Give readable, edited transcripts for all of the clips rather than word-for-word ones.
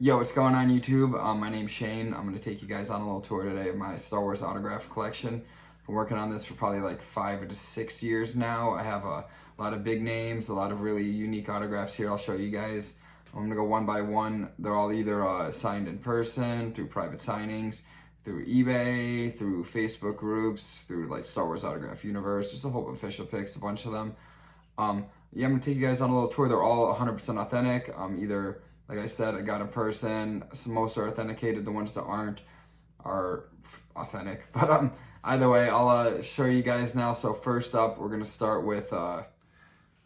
Yo, what's going on YouTube? My name's Shane. I'm going to take you guys on a little tour today of my Star Wars autograph collection. Been working on this for probably like 5 to 6 years now. I have a lot of big names, a lot of really unique autographs here. I'll show you guys. I'm going to go one by one. They're all either signed in person, through private signings, through eBay, through Facebook groups, through like Star Wars Autograph Universe, just a whole official pics, a bunch of them. Yeah, I'm going to take you guys on a little tour. They're all 100% authentic. Either like I said, I got in person. Most are authenticated. The ones that aren't are authentic. But either way, I'll show you guys now. So first up, we're gonna start with. All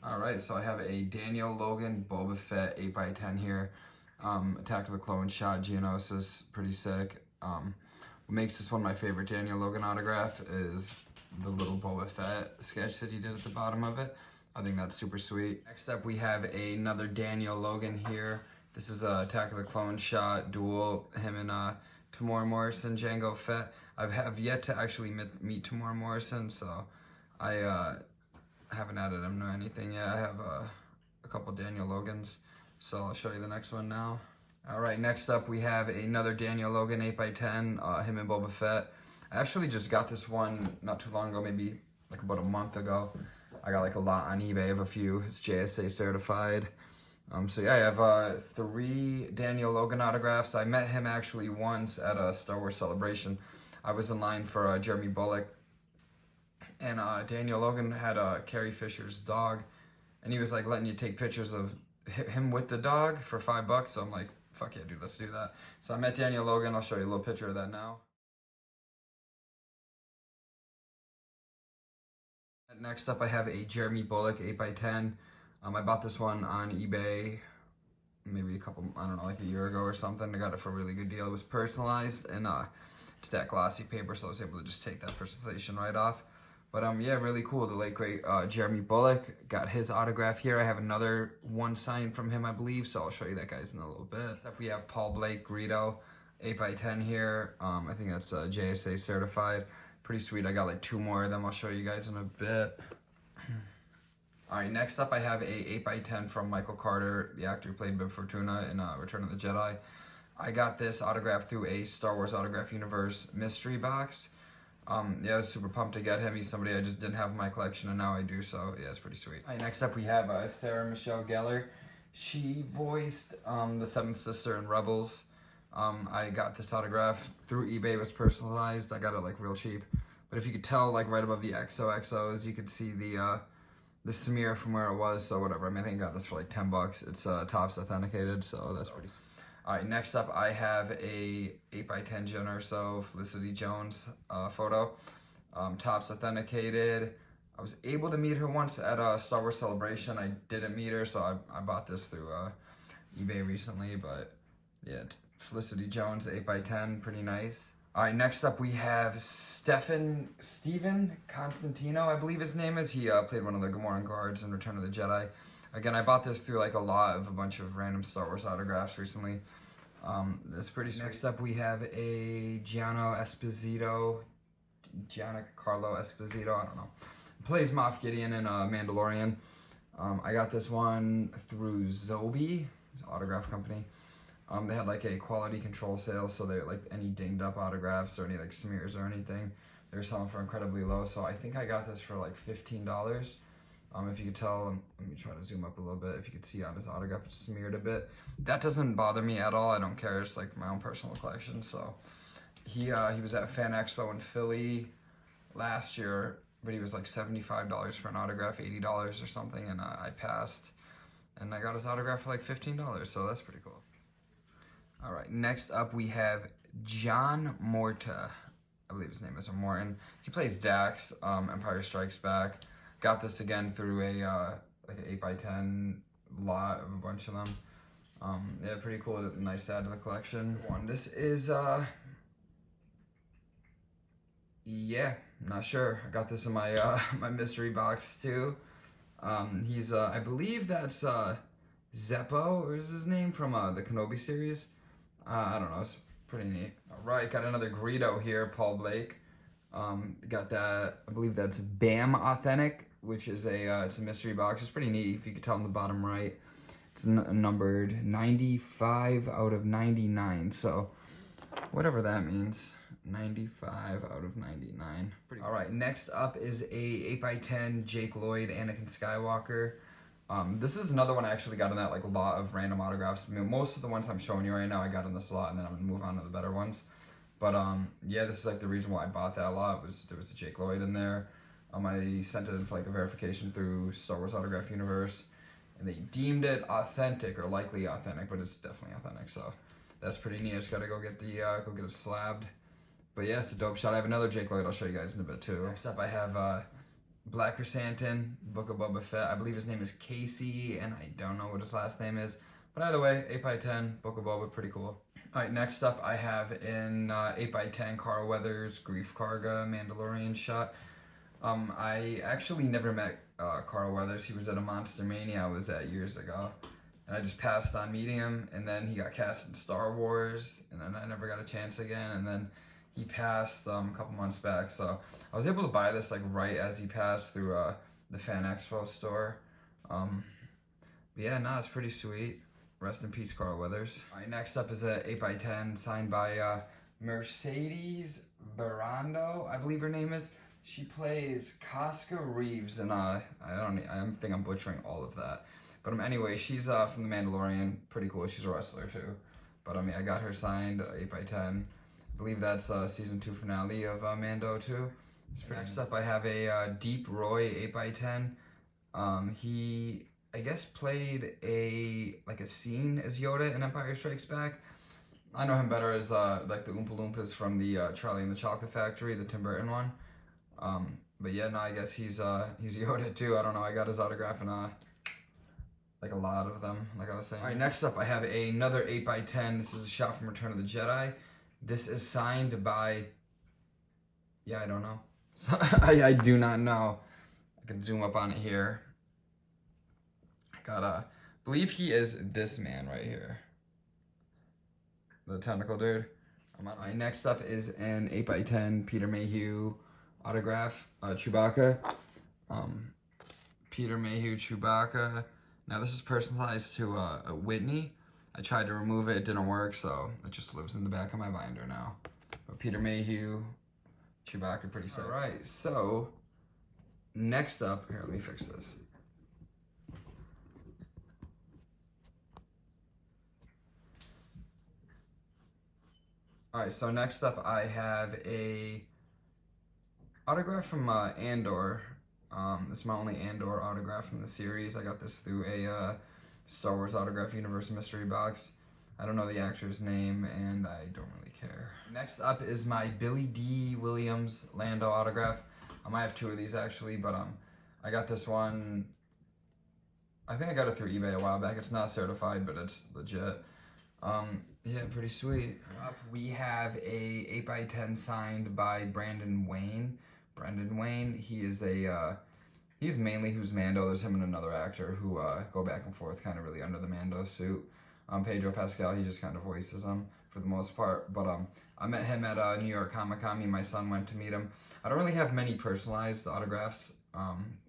right, so I have a Daniel Logan Boba Fett 8x10 here. Attack of the Clones shot, Geonosis, pretty sick. What makes this one my favorite Daniel Logan autograph is the little Boba Fett sketch that he did at the bottom of it. I think that's super sweet. Next up, we have another Daniel Logan here. This is a Attack of the Clones shot duel, him and Temuera Morrison, Jango Fett. I have yet to actually meet Temuera Morrison, so I haven't added him to anything yet. I have a couple Daniel Logans, so I'll show you the next one now. All right, next up we have another Daniel Logan 8x10, him and Boba Fett. I actually just got this one not too long ago, maybe like about a month ago. I got like a lot on eBay. I have a few. It's JSA certified. So yeah, I have 3 Daniel Logan autographs. I met him actually once at a Star Wars Celebration. I was in line for Jeremy Bulloch, and Daniel Logan had Carrie Fisher's dog, and he was like letting you take pictures of him with the dog for $5. So I'm like, fuck yeah, dude, let's do that. So I met Daniel Logan. I'll show you a little picture of that now. Next up, I have a Jeremy Bulloch 8x10. I bought this one on eBay maybe I don't know, like a year ago or something. I got it for a really good deal. It was personalized and it's that glossy paper, so I was able to just take that personalization right off. But yeah, really cool. The late great Jeremy Bulloch, got his autograph here. I have another one signed from him, I believe, so I'll show you that guys in a little bit. Next up, we have Paul Blake Greedo 8x10 here. I think that's JSA certified. Pretty sweet. I got like 2 more of them. I'll show you guys in a bit. All right, next up I have a 8x10 from Michael Carter, the actor who played Bib Fortuna in Return of the Jedi. I got this autograph through a Star Wars Autograph Universe mystery box. Yeah, I was super pumped to get him. He's somebody I just didn't have in my collection, and now I do, so yeah, it's pretty sweet. All right, next up we have Sarah Michelle Gellar. She voiced the 7th Sister in Rebels. I got this autograph through eBay. It was personalized. I got it like real cheap. But if you could tell, like right above the XOXOs, you could see the smear from where it was, so whatever. I mean, I think I got this for like $10. It's Topps authenticated, so that's pretty sweet. All right, next up I have a 8x10 Jen Erso Felicity Jones photo. Topps authenticated. I was able to meet her once at a Star Wars Celebration. I didn't meet her, so I bought this through eBay recently, but yeah, Felicity Jones 8x10, pretty nice. All right, next up we have Steven Constantino, I believe his name is. He played one of the Gamorrean guards in Return of the Jedi. Again, I bought this through like a bunch of random Star Wars autographs recently. That's pretty sweet. Next up we have a Giancarlo Esposito, I don't know. Plays Moff Gideon in Mandalorian. I got this one through Zobi, autograph company. They had like a quality control sale, so they're like any dinged up autographs or any like smears or anything, they were selling for incredibly low. So I think I got this for like $15. If you could tell, let me try to zoom up a little bit. If you could see on his autograph, it's smeared a bit. That doesn't bother me at all. I don't care. It's like my own personal collection. So he was at Fan Expo in Philly last year, but he was like $75 for an autograph, $80 or something, and I passed, and I got his autograph for like $15. So that's pretty cool. All right, next up we have John Morta. I believe his name is Morton. He plays Dax, Empire Strikes Back. Got this again through a like an 8x10 lot of a bunch of them. Yeah, pretty cool. Nice to add to the collection. This is yeah, not sure. I got this in my my mystery box too. He's I believe that's Zeppo, or is his name, from the Kenobi series. I don't know, it's pretty neat. All right, got another Greedo here, Paul Blake. Got that, I believe that's BAM Authentic, which is it's a mystery box. It's pretty neat, if you could tell in the bottom right. It's numbered 95 out of 99. So whatever that means. 95 out of 99. All right, next up is a 8x10 Jake Lloyd Anakin Skywalker. This is another one I actually got in that like lot of random autographs. I mean, most of the ones I'm showing you right now, I got in this lot, and then I'm gonna move on to the better ones. But yeah, this is like the reason why I bought that lot was there was a Jake Lloyd in there. I sent it in for like a verification through Star Wars Autograph Universe, and they deemed it authentic or likely authentic, but it's definitely authentic. So that's pretty neat. I just gotta go get it slabbed. But yeah, it's a dope shot. I have another Jake Lloyd I'll show you guys in a bit too. Next up, I have Black Chrysanthemum, Book of Boba Fett. I believe his name is Casey, and I don't know what his last name is. But either way, 8x10, Book of Boba, pretty cool. All right, next up, I have in 8x10 Carl Weathers, Grief Karga, Mandalorian shot. I actually never met Carl Weathers. He was at a Monster Mania I was at years ago. And I just passed on meeting him, and then he got cast in Star Wars, and then I never got a chance again, and then he passed a couple months back, so I was able to buy this like right as he passed through the Fan Expo store. But yeah, it's pretty sweet. Rest in peace, Carl Weathers. All right, next up is a 8x10 signed by Mercedes Barrando, I believe her name is. She plays Casca Reeves, and I think I'm butchering all of that. But anyway, she's from The Mandalorian, pretty cool. She's a wrestler too. But I got her signed 8x10. I believe that's season 2 finale of Mando too. Next up, I have a Deep Roy 8x10. He, I guess, played a scene as Yoda in Empire Strikes Back. I know him better as like the Oompa Loompas from the Charlie and the Chocolate Factory, the Tim Burton one. But yeah, I guess he's Yoda too. I don't know. I got his autograph in like a lot of them, like I was saying. All right, next up, I have another 8x10. This is a shot from Return of the Jedi. This is signed by, yeah, I don't know. So, I do not know. I can zoom up on it here. I believe he is this man right here. The tentacle dude. Right, next up is an 8x10 Peter Mayhew autograph, Chewbacca. Peter Mayhew Chewbacca. Now this is personalized to Whitney. I tried to remove it, it didn't work, so it just lives in the back of my binder now. But Peter Mayhew, Chewbacca, pretty sick. All right, so next up, here, let me fix this. All right, so next up I have a autograph from Andor. This is my only Andor autograph from the series. I got this through a Star Wars Autograph Universe mystery box. I don't know the actor's name, and I don't really care. Next up is my Billy D. Williams Lando autograph. I might have 2 of these actually, but I got this one. I think I got it through eBay a while back. It's not certified, but it's legit. Yeah, pretty sweet. Up we have a 8x10 signed by Brandon Wayne. Brendan Wayne, he is he's mainly who's Mando. There's him and another actor who go back and forth kind of really under the Mando suit. Pedro Pascal, he just kind of voices him for the most part. But I met him at New York Comic Con. Me and my son went to meet him. I don't really have many personalized autographs,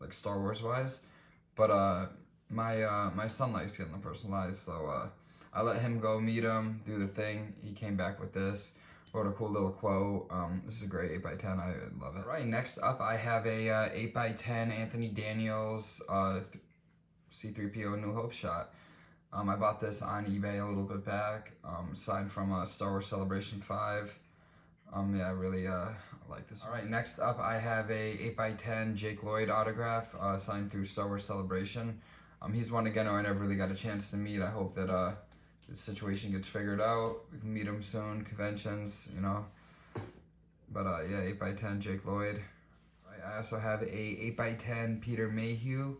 like Star Wise wise, but my son likes getting them personalized, so I let him go meet him, do the thing. He came back with this. Wrote a cool little quote. This is a great 8x10. I love it. All right, next up, I have a 8x10 Anthony Daniels C-3PO New Hope shot. I bought this on eBay a little bit back. Signed from Star Wars Celebration 5. Yeah, I really like this. All right, next up, I have a 8x10 Jake Lloyd autograph signed through Star Wars Celebration. He's one again who I never really got a chance to meet. I hope that the situation gets figured out. We can meet him soon, conventions, you know. But yeah, 8x10 Jake Lloyd. I also have a 8x10 Peter Mayhew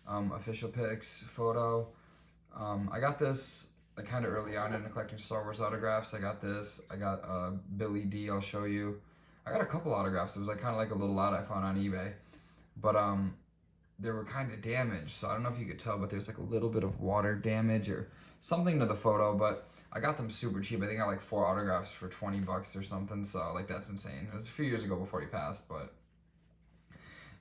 official pics photo. I got this like kind of early on in collecting Star Wars autographs. I got this. I got Billy D. I'll show you. I got a couple autographs. It was like kind of like a little lot I found on eBay, but they were kind of damaged. So I don't know if you could tell, but there's like a little bit of water damage or something to the photo. But I got them super cheap. I think I got like 4 autographs for $20 or something. So like that's insane. It was a few years ago before he passed, but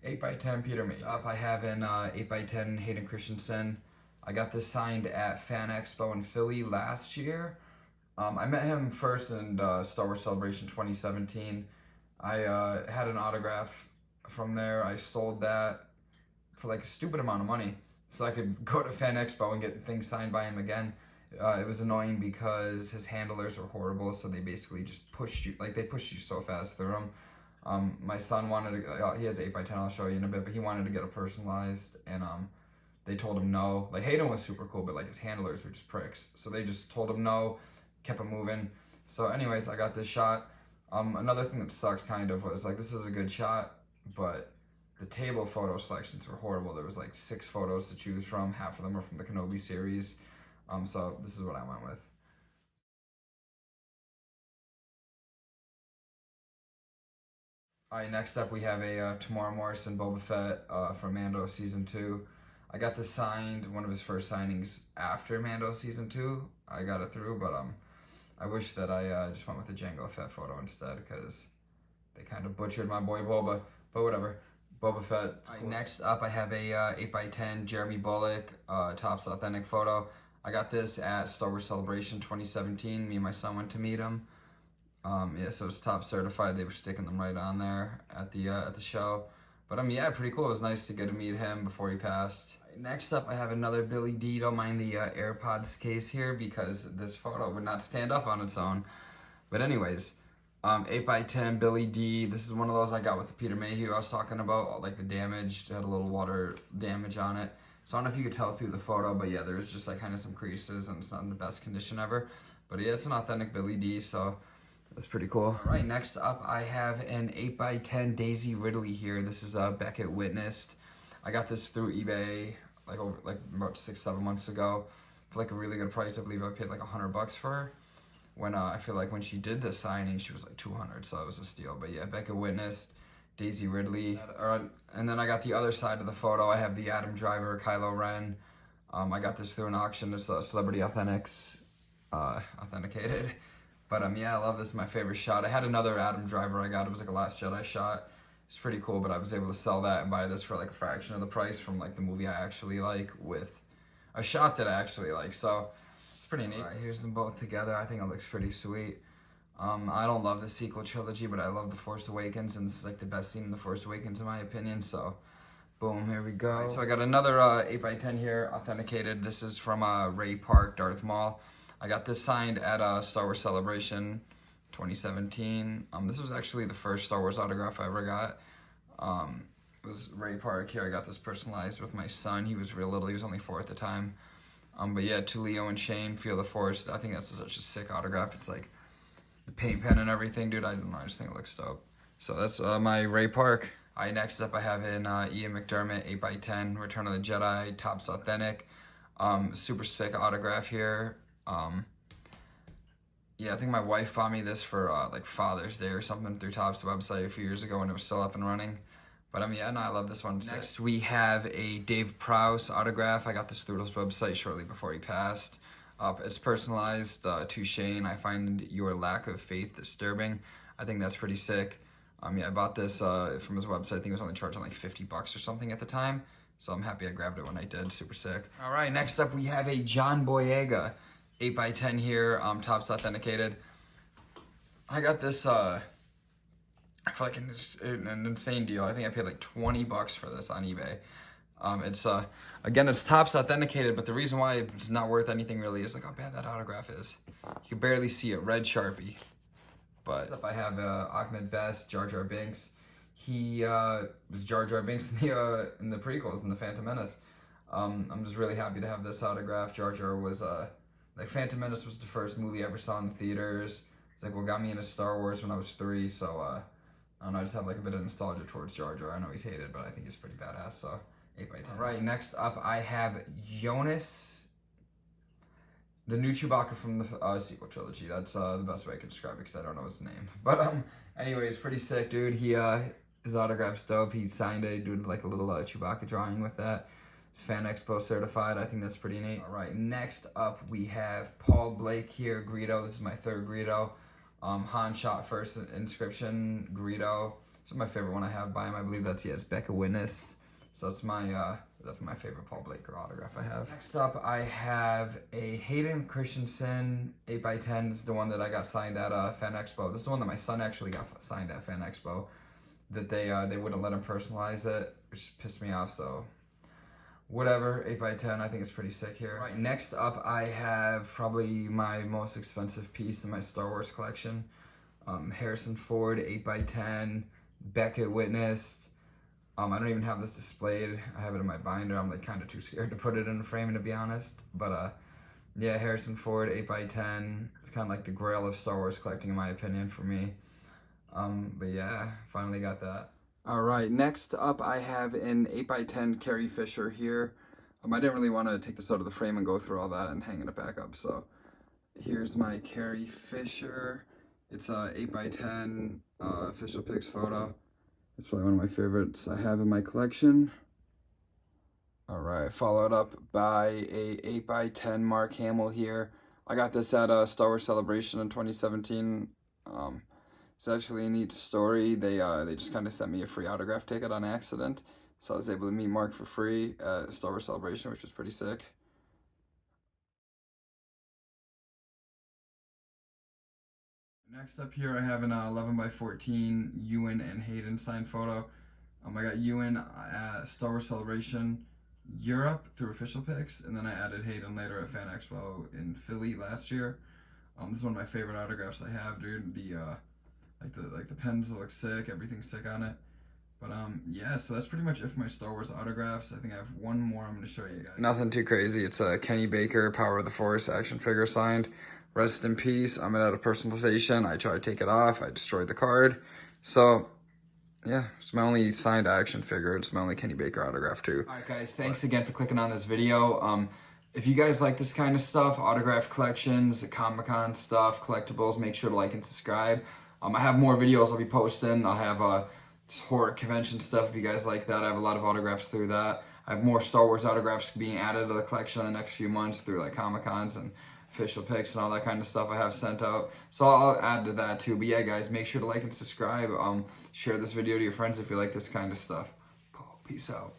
8x10 Peter Mayhew. Up I have an 8x10 Hayden Christensen I got this signed at Fan Expo in Philly last year. I met him first in Star Wars Celebration 2017. I had an autograph from there. I sold that for like a stupid amount of money so I could go to Fan Expo and get things signed by him again. It was annoying because his handlers were horrible, so they basically just pushed you, like they pushed you so fast through them. My son wanted to, he has 8x10, I'll show you in a bit, but he wanted to get a personalized, and they told him no. Like Hayden was super cool, but like his handlers were just pricks. So they just told him no, kept him moving. So anyways, I got this shot. Another thing that sucked kind of was like, this is a good shot, but the table photo selections were horrible. There was like 6 photos to choose from. Half of them are from the Kenobi series. So this is what I went with. All right, next up we have a Temuera Morrison Boba Fett from Mando Season 2. I got this signed, one of his first signings after Mando Season 2. I got it through, but I wish that I just went with the Jango Fett photo instead, because they kind of butchered my boy Boba, but whatever. Boba Fett. Cool. Right, next up I have a 8x10 Jeremy Bulloch Topps Authentic photo. I got this at Star Wars Celebration 2017. Me and my son went to meet him. Yeah, so it's top certified. They were sticking them right on there at the show. But yeah, pretty cool. It was nice to get to meet him before he passed. Next up, I have another Billy D. Don't mind the AirPods case here because this photo would not stand up on its own. But anyways, 8x10 Billy D. This is one of those I got with the Peter Mayhew I was talking about, like the damage. It had a little water damage on it. So I don't know if you could tell through the photo, but yeah, there's just like kind of some creases and it's not in the best condition ever. But yeah, it's an authentic Billy D, so that's pretty cool. All right, next up I have an 8x10 Daisy Ridley here. This is Beckett Witnessed. I got this through eBay like about 6-7 months ago for like a really good price. I believe I paid like $100 for her. When I feel like when she did the signing, she was like $200, so it was a steal. But yeah, Beckett Witnessed, Daisy Ridley. And then I got the other side of the photo. I have the Adam Driver, Kylo Ren. I got this through an auction. It's Celebrity Authentics, authenticated. But yeah, I love this. My favorite shot. I had another Adam Driver I got. It was like a Last Jedi shot. It's pretty cool, but I was able to sell that and buy this for like a fraction of the price from like the movie I actually like with a shot that I actually like. So it's pretty neat. All right, here's them both together. I think it looks pretty sweet. I don't love the sequel trilogy, but I love The Force Awakens, and this is like the best scene in The Force Awakens in my opinion. So boom, here we go. Right, so I got another 8x10 here, authenticated. This is from Ray Park, Darth Maul. I got this signed at Star Wars Celebration 2017. This was actually the first Star Wars autograph I ever got. It was Ray Park here. I got this personalized with my son. He was real little. He was only 4 at the time. But yeah, to Leo and Shane, Feel the Force. I think that's such a sick autograph. It's like the paint pen and everything, dude. I don't know. I just think it looks dope. So that's my Ray Park. All right, next up I have an Ian McDermott 8x10 Return of the Jedi Topps Authentic. Super sick autograph here. Yeah, I think my wife bought me this for like Father's Day or something through Topps website a few years ago when it was still up and running. But yeah, no, I love this one. Next, we have a Dave Prowse autograph. I got this through his website shortly before he passed. It's personalized to Shane. I find your lack of faith disturbing. I think that's pretty sick. Yeah, I bought this from his website. I think it was only charging like $50 or something at the time. So I'm happy I grabbed it when I did. Super sick. All right, next up we have a John Boyega 8x10 here, Topps authenticated. I got this for like an insane deal. I think I paid like $20 for this on eBay. It's again, it's Topps authenticated, but the reason why it's not worth anything really is like how bad that autograph is. You can barely see it, red Sharpie. But next up I have Ahmed Best, Jar Jar Binks. He was Jar Jar Binks in the prequels, in the Phantom Menace. I'm just really happy to have this autograph. Jar Jar was like Phantom Menace was the first movie I ever saw in the theaters. It's like what got me into Star Wars when I was 3, so I don't know, I just have like a bit of nostalgia towards Jar Jar. I know he's hated, but I think he's pretty badass, so 8x10. All right, next up I have Jonas, the new Chewbacca from the sequel trilogy. That's the best way I can describe it because I don't know his name. But anyways, pretty sick, dude. He his autograph's dope. He signed it, doing like a little Chewbacca drawing with that. It's Fan Expo certified. I think that's pretty neat. All right, next up we have Paul Blake here, Greedo. This is my third Greedo. Han shot first inscription, Greedo. This is my favorite one I have by him. I believe that's, yeah, it's Beckett Witnessed. So it's my That's my favorite Paul Blaker autograph I have. Next up, I have a Hayden Christensen 8x10. This is the one that I got signed at Fan Expo. This is the one that my son actually got signed at Fan Expo. That they wouldn't let him personalize it, which pissed me off, so whatever. 8x10, I think it's pretty sick here. All right, next up, I have probably my most expensive piece in my Star Wars collection. Harrison Ford 8x10, Beckett witnessed. I don't even have this displayed. I have it in my binder. I'm like kind of too scared to put it in a frame, to be honest. But yeah, Harrison Ford 8x10. It's kind of like the grail of Star Wars collecting, in my opinion, for me. But yeah, finally got that. All right, next up I have an 8x10 Carrie Fisher here. I didn't really want to take this out of the frame and go through all that and hanging it back up. So here's my Carrie Fisher. It's a 8x10 official pics photo. It's probably one of my favorites I have in my collection. All right, followed up by a 8x10 Mark Hamill here. I got this at a Star Wars Celebration in 2017. It's actually a neat story. They just kind of sent me a free autograph ticket on accident. So I was able to meet Mark for free at Star Wars Celebration, which was pretty sick. Next up here, I have an 11x14 Ewan and Hayden signed photo. I got Ewan at Star Wars Celebration Europe through Official Pics, and then I added Hayden later at Fan Expo in Philly last year. This is one of my favorite autographs I have, dude. The pens look sick, everything's sick on it. But yeah, so that's pretty much it for my Star Wars autographs. I think I have one more I'm going to show you guys. Nothing too crazy. It's a Kenny Baker Power of the Force action figure signed. Rest in peace. I'm out of personalization. I tried to take it off. I destroyed the card. So yeah, it's my only signed action figure. It's my only Kenny Baker autograph too. All right, guys, thanks again for clicking on this video. If you guys like this kind of stuff, autograph collections, Comic-Con stuff, collectibles, make sure to like and subscribe. I have more videos I'll be posting. I'll have horror convention stuff if you guys like that. I have a lot of autographs through that. I have more Star Wars autographs being added to the collection in the next few months through like Comic-Cons and official pics and all that kind of stuff I have sent out. So I'll add to that too. But yeah, guys, make sure to like and subscribe. Share this video to your friends if you like this kind of stuff. Peace out.